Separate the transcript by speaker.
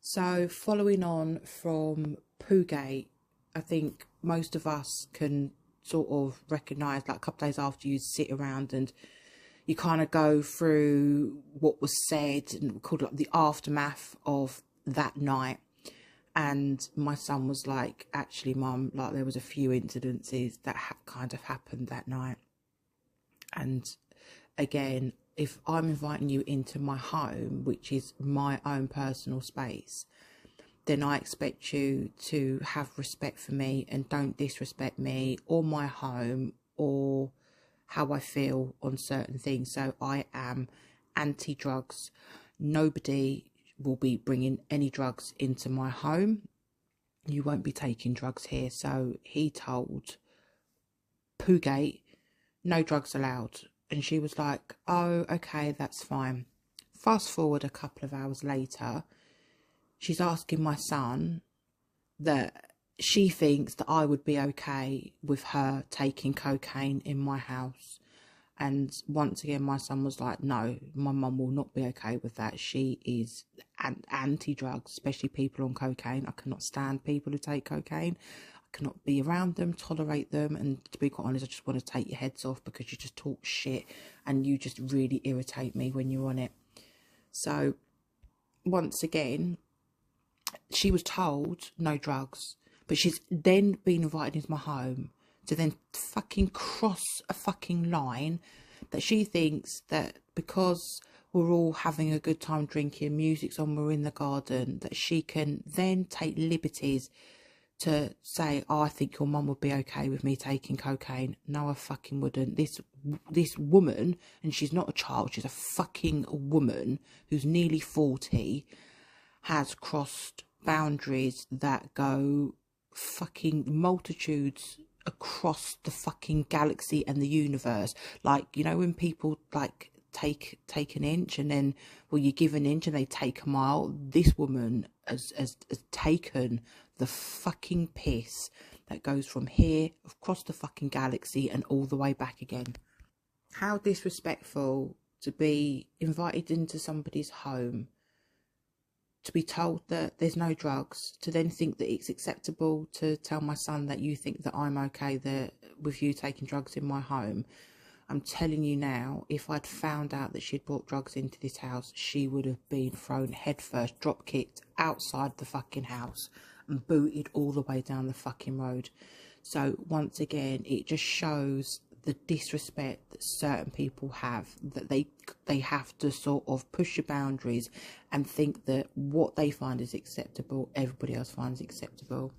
Speaker 1: So following on from Poogate, I think most of us can sort of recognise, like a couple of days after, you sit around and you kind of go through what was said and called like the aftermath of that night. And my son was like, actually, Mum, like there was a few incidences that kind of happened that night. And again, if I'm inviting you into my home, which is my own personal space, then I expect you to have respect for me and don't disrespect me or my home or how I feel on certain things. So I am anti-drugs. Nobody will be bringing any drugs into my home. You won't be taking drugs here. So he told Poogate, no drugs allowed. And she was like, oh, okay, that's fine. Fast forward a couple of hours later, she's asking my son that she thinks that I would be okay with her taking cocaine in my house. And once again, my son was like, no, my mum will not be okay with that. She is anti-drugs, especially people on cocaine. I cannot stand people who take cocaine. I cannot be around them, tolerate them. And to be quite honest, I just want to take your heads off because you just talk shit and you just really irritate me when you're on it. So once again, she was told no drugs, but she's then been invited into my home to then fucking cross a fucking line that she thinks that because we're all having a good time drinking, music's on, we're in the garden, that she can then take liberties to say, oh, I think your mum would be okay with me taking cocaine. No, I fucking wouldn't. This woman, and she's not a child, she's a fucking woman who's nearly 40, has crossed boundaries that go fucking multitudes across the fucking galaxy and the universe. Like, you know, when people like take an inch and then, well, you give an inch and they take a mile. This woman has taken the fucking piss that goes from here across the fucking galaxy and all the way back again. How disrespectful to be invited into somebody's home, to be told that there's no drugs, to then think that it's acceptable to tell my son that you think that I'm okay with you taking drugs in my home. I'm telling you now, if I'd found out that she'd brought drugs into this house, she would have been thrown headfirst, drop kicked outside the fucking house and booted all the way down the fucking road. So once again, it just shows the disrespect that certain people have, that they have to sort of push your boundaries and think that what they find is acceptable, everybody else finds acceptable.